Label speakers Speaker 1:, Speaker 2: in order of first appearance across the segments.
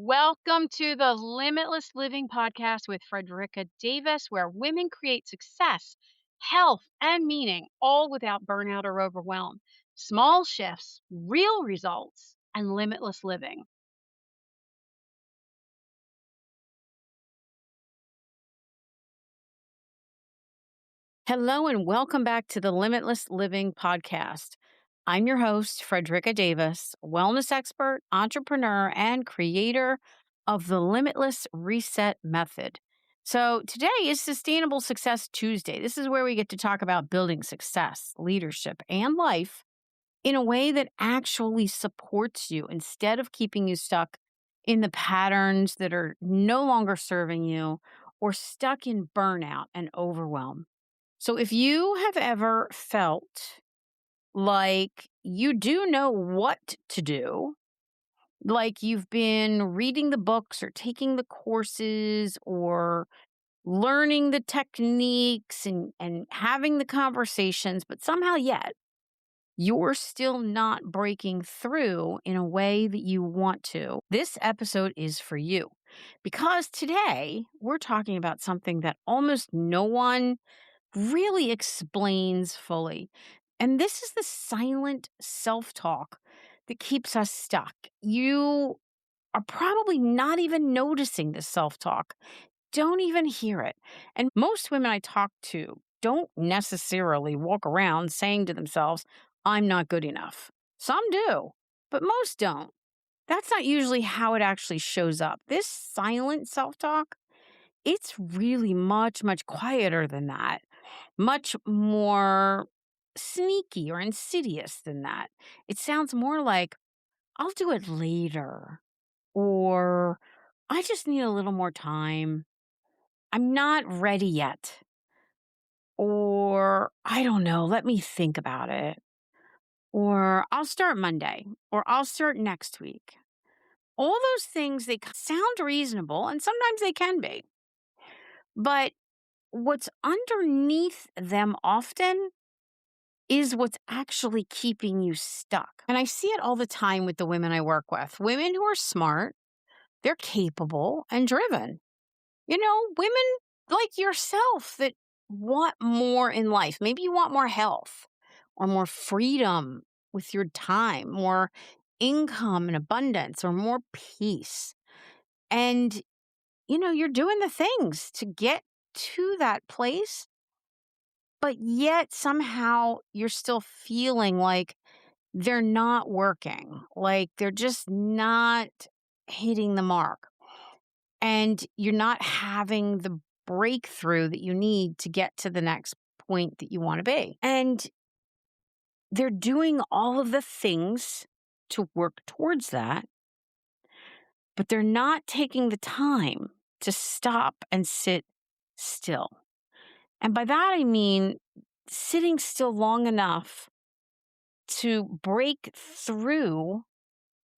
Speaker 1: Welcome to the Limitless Living podcast with Frederica Davis, where women create success, health, and meaning, all without burnout or overwhelm. Small shifts, real results, and limitless living. Hello, and welcome back to the Limitless Living podcast. I'm your host, Frederica Davis, wellness expert, entrepreneur, and creator of the Limitless Reset Method. So, today is Sustainable Success Tuesday. This is where we get to talk about building success, leadership, and life in a way that actually supports you instead of keeping you stuck in the patterns that are no longer serving you or stuck in burnout and overwhelm. So, if you have ever felt like you do know what to do, like you've been reading the books or taking the courses or learning the techniques and having the conversations, but somehow yet you're still not breaking through in a way that you want to, this episode is for you. Because today we're talking about something that almost no one really explains fully. And this is the silent self talk that keeps us stuck. You are probably not even noticing this self talk, don't even hear it. And most women I talk to don't necessarily walk around saying to themselves, I'm not good enough. Some do, but most don't. That's not usually how it actually shows up. This silent self talk, it's really much, much quieter than that, much more sneaky or insidious than that. It sounds more like, I'll do it later, or I just need a little more time. I'm not ready yet. Or I don't know, let me think about it. Or I'll start Monday, or I'll start next week. All those things, they sound reasonable, and sometimes they can be. But what's underneath them often is what's actually keeping you stuck. And I see it all the time with the women I work with. Women who are smart, they're capable and driven. Women like yourself that want more in life. Maybe you want more health or more freedom with your time, more income and abundance or more peace. And, you're doing the things to get to that place, but yet somehow you're still feeling like they're not working, like they're just not hitting the mark. And you're not having the breakthrough that you need to get to the next point that you want to be. And they're doing all of the things to work towards that, but they're not taking the time to stop and sit still. And by that, I mean sitting still long enough to break through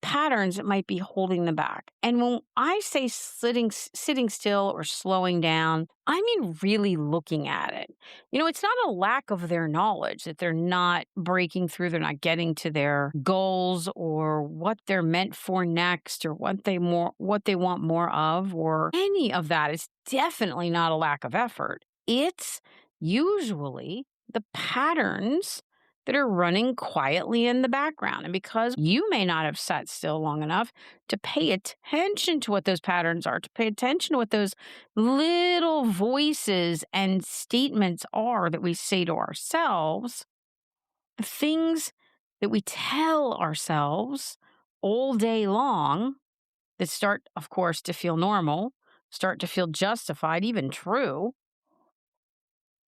Speaker 1: patterns that might be holding them back. And when I say sitting still or slowing down, I mean really looking at it. It's not a lack of their knowledge that they're not breaking through, they're not getting to their goals or what they're meant for next or what they want more of or any of that. It's definitely not a lack of effort. It's usually the patterns that are running quietly in the background. And because you may not have sat still long enough to pay attention to what those patterns are, to pay attention to what those little voices and statements are that we say to ourselves, the things that we tell ourselves all day long that start, of course, to feel normal, start to feel justified, even true,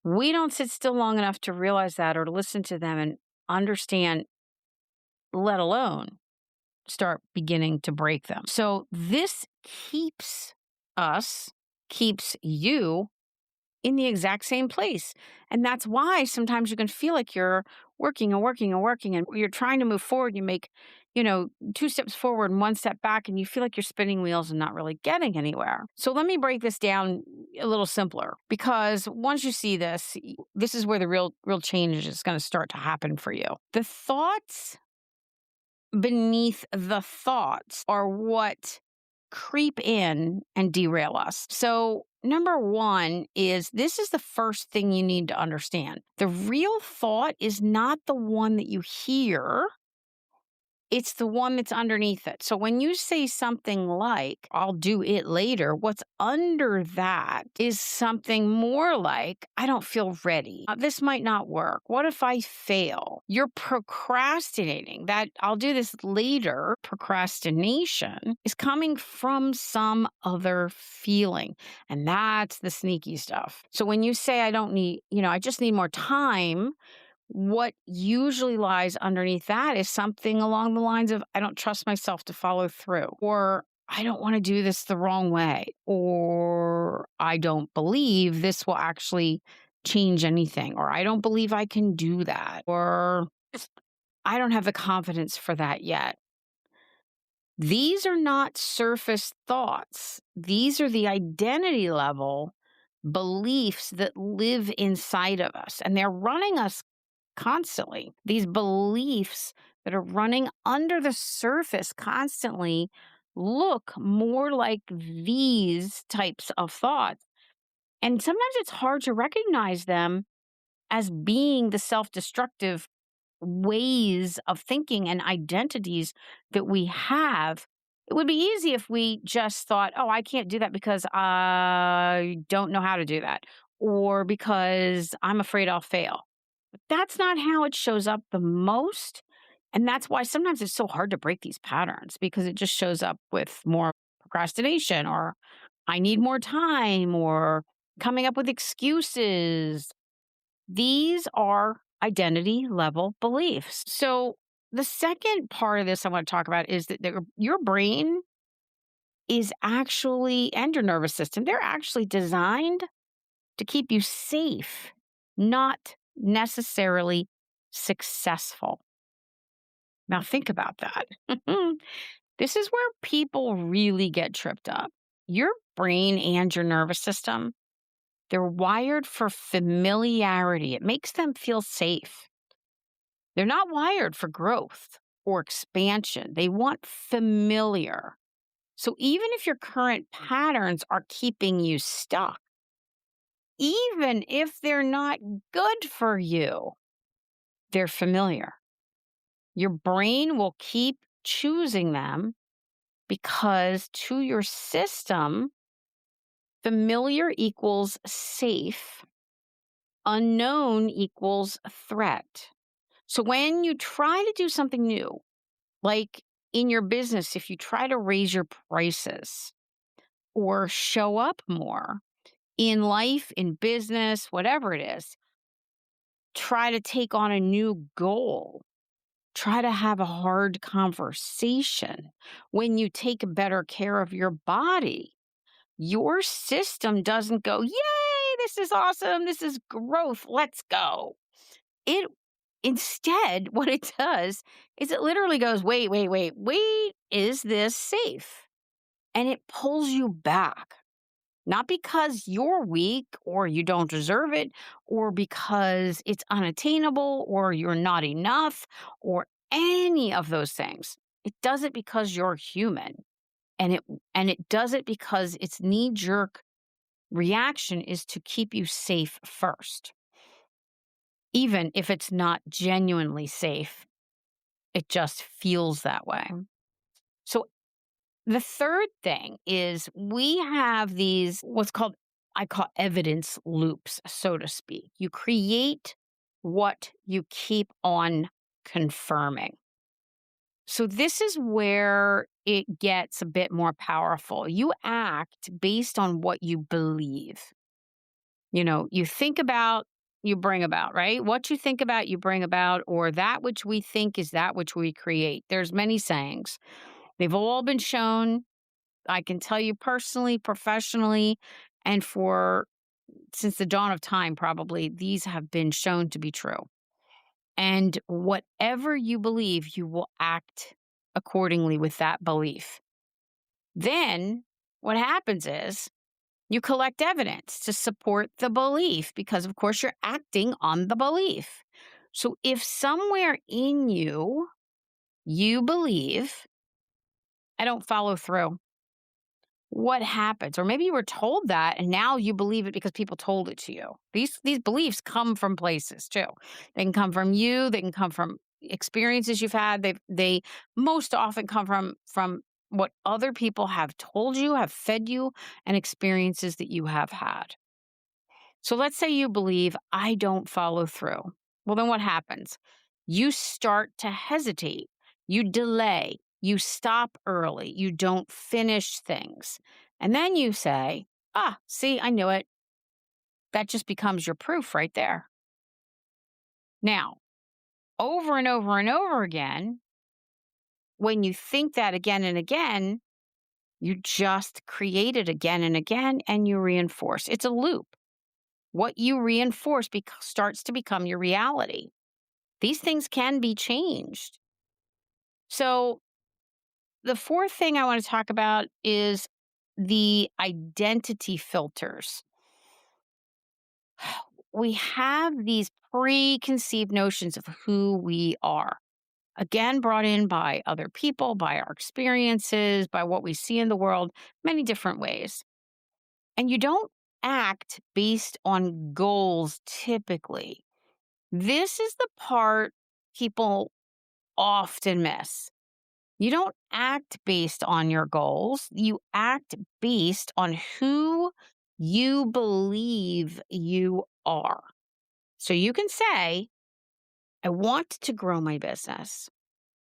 Speaker 1: we don't sit still long enough to realize that or to listen to them and understand, let alone start beginning to break them. So this keeps you in the exact same place. And that's why sometimes you can feel like you're working and working and working and you're trying to move forward. You make, two steps forward and one step back and you feel like you're spinning wheels and not really getting anywhere. So let me break this down a little simpler because once you see this, this is where the real change is going to start to happen for you. The thoughts beneath the thoughts are what creep in and derail us. So, number one is this is the first thing you need to understand. The real thought is not the one that you hear, it's the one that's underneath it. So when you say something like, I'll do it later, what's under that is something more like, I don't feel ready. This might not work. What if I fail? You're procrastinating. That I'll do this later procrastination is coming from some other feeling. And that's the sneaky stuff. So when you say, I don't need, I just need more time, what usually lies underneath that is something along the lines of, I don't trust myself to follow through, or I don't want to do this the wrong way, or I don't believe this will actually change anything, or I don't believe I can do that, or I don't have the confidence for that yet. These are not surface thoughts. These are the identity level beliefs that live inside of us, and they're running us constantly. These beliefs that are running under the surface constantly look more like these types of thoughts. And sometimes it's hard to recognize them as being the self destructive ways of thinking and identities that we have. It would be easy if we just thought, oh, I can't do that because I don't know how to do that, or because I'm afraid I'll fail. But that's not how it shows up the most. And that's why sometimes it's so hard to break these patterns because it just shows up with more procrastination, or I need more time, or coming up with excuses. These are identity level beliefs. So, the second part of this I want to talk about is that your brain is actually, and your nervous system, they're actually designed to keep you safe, not necessarily successful. Now, think about that. This is where people really get tripped up. Your brain and your nervous system, they're wired for familiarity. It makes them feel safe. They're not wired for growth or expansion. They want familiar. So even if your current patterns are keeping you stuck, even if they're not good for you, they're familiar. Your brain will keep choosing them because to your system, familiar equals safe, unknown equals threat. So when you try to do something new, like in your business, if you try to raise your prices or show up more in life, in business, whatever it is, try to take on a new goal, try to have a hard conversation. When you take better care of your body, your system doesn't go, yay, this is awesome. This is growth. Let's go. It instead, what it does is it literally goes, wait, wait, wait, wait, is this safe? And it pulls you back, not because you're weak or you don't deserve it, or because it's unattainable or you're not enough or any of those things. It does it because you're human. And it does it because its knee jerk reaction is to keep you safe first. Even if it's not genuinely safe, it just feels that way. So the third thing is we have these, what's called, I call evidence loops, so to speak. You create what you keep on confirming. So this is where it gets a bit more powerful. You act based on what you believe. You think about, you bring about, right? What you think about, you bring about, or that which we think is that which we create. There's many sayings. They've all been shown. I can tell you personally, professionally, and for since the dawn of time, probably, these have been shown to be true. And whatever you believe, you will act accordingly with that belief. Then what happens is you collect evidence to support the belief because, of course, you're acting on the belief. So if somewhere in you, you believe, I don't follow through, what happens? Or maybe you were told that and now you believe it because people told it to you. These beliefs come from places too. They can come from you, they can come from experiences you've had. They most often come from what other people have told you, have fed you, and experiences that you have had. So let's say you believe I don't follow through. Well, then what happens? You start to hesitate, you delay, you stop early, you don't finish things. And then you say, see, I knew it. That just becomes your proof right there. Now, over and over and over again, when you think that again and again, you just create it again and again and you reinforce. It's a loop. What you reinforce starts to become your reality. These things can be changed. So, the fourth thing I want to talk about is the identity filters. We have these preconceived notions of who we are. Again, brought in by other people, by our experiences, by what we see in the world, many different ways. And you don't act based on goals typically. This is the part people often miss. You don't act based on your goals. You act based on who you believe you are. So you can say, I want to grow my business.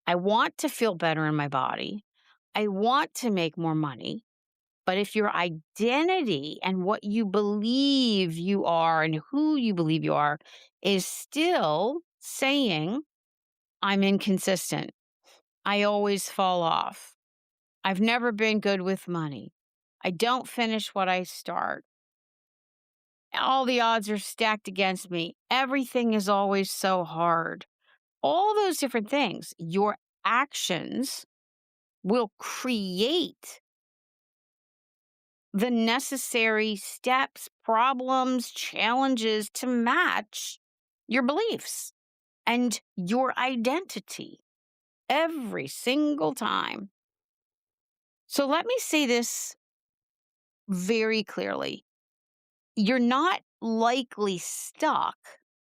Speaker 1: I want to feel better in my body. I want to make more money. But if your identity and what you believe you are and who you believe you are is still saying, I'm inconsistent, I always fall off, I've never been good with money, I don't finish what I start, all the odds are stacked against me, everything is always so hard, all those different things, your actions will create the necessary steps, problems, challenges to match your beliefs and your identity every single time. So let me say this very clearly. You're not likely stuck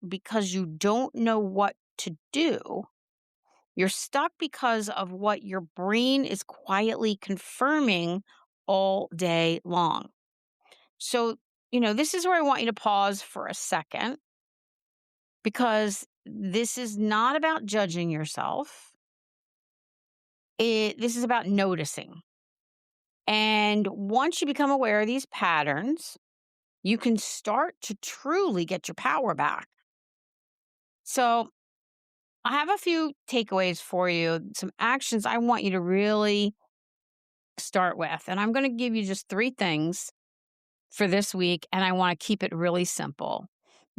Speaker 1: because you don't know what to do. You're stuck because of what your brain is quietly confirming all day long. So, this is where I want you to pause for a second because this is not about judging yourself. This is about noticing. And once you become aware of these patterns, you can start to truly get your power back. So, I have a few takeaways for you, some actions I want you to really start with. And I'm going to give you just three things for this week, and I want to keep it really simple.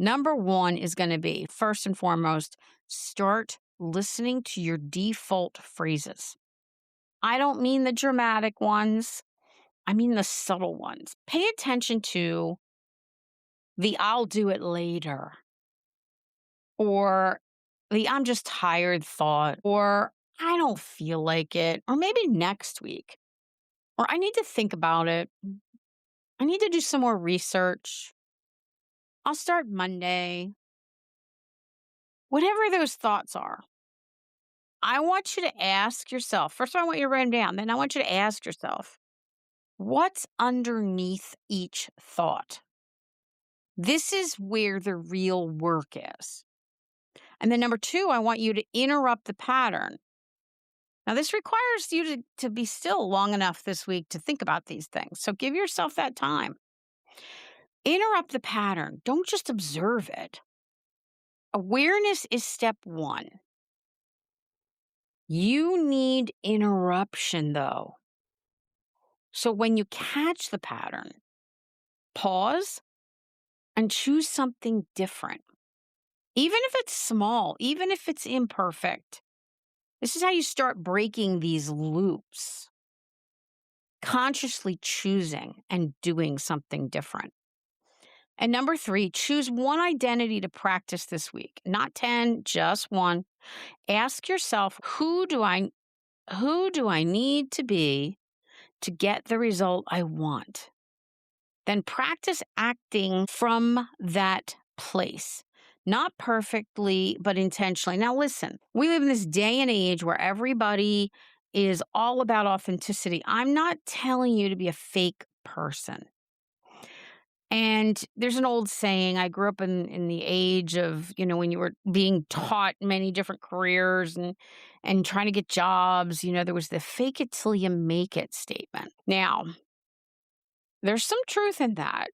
Speaker 1: Number one is going to be, first and foremost, start listening to your default phrases. I don't mean the dramatic ones, I mean the subtle ones. Pay attention to the I'll do it later, or the I'm just tired thought, or I don't feel like it, or maybe next week, or I need to think about it. I need to do some more research. I'll start Monday. Whatever those thoughts are, I want you to ask yourself. First, I want you to write them down. Then I want you to ask yourself, what's underneath each thought? This is where the real work is. And then number two, I want you to interrupt the pattern. Now, this requires you to be still long enough this week to think about these things. So give yourself that time. Interrupt the pattern. Don't just observe it. Awareness is step one. You need interruption, though. So when you catch the pattern, pause and choose something different. Even if it's small, even if it's imperfect. This is how you start breaking these loops. Consciously choosing and doing something different. And number three, choose one identity to practice this week. Not 10, just one. Ask yourself, who do I need to be to get the result I want, then practice acting from that place. Not perfectly, but intentionally. Now, listen, we live in this day and age where everybody is all about authenticity. I'm not telling you to be a fake person. And there's an old saying, I grew up in the age of, when you were being taught many different careers and trying to get jobs, there was the fake it till you make it statement. Now, there's some truth in that.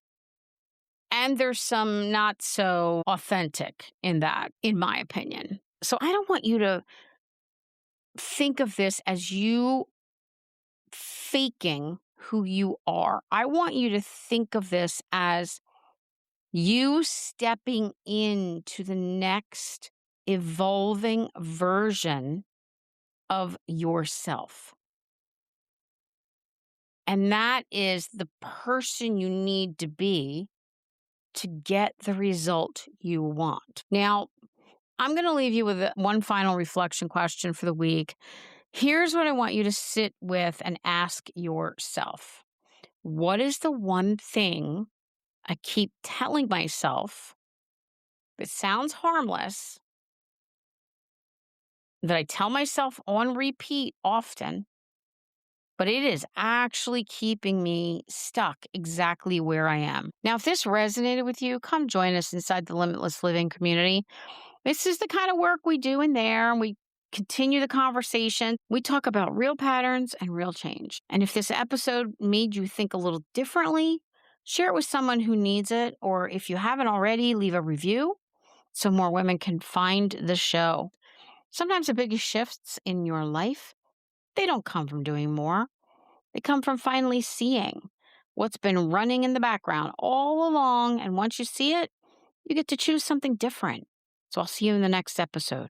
Speaker 1: And there's some not so authentic in that, in my opinion. So I don't want you to think of this as you faking who you are. I want you to think of this as you stepping into the next evolving version of yourself. And that is the person you need to be to get the result you want. Now, I'm going to leave you with one final reflection question for the week. Here's what I want you to sit with and ask yourself. What is the one thing I keep telling myself that sounds harmless, that I tell myself on repeat often, but it is actually keeping me stuck exactly where I am? Now, if this resonated with you, come join us inside the Limitless Living community. This is the kind of work we do in there, and we continue the conversation. We talk about real patterns and real change. And if this episode made you think a little differently, share it with someone who needs it. Or if you haven't already, leave a review so more women can find the show. Sometimes the biggest shifts in your life, they don't come from doing more. They come from finally seeing what's been running in the background all along. And once you see it, you get to choose something different. So I'll see you in the next episode.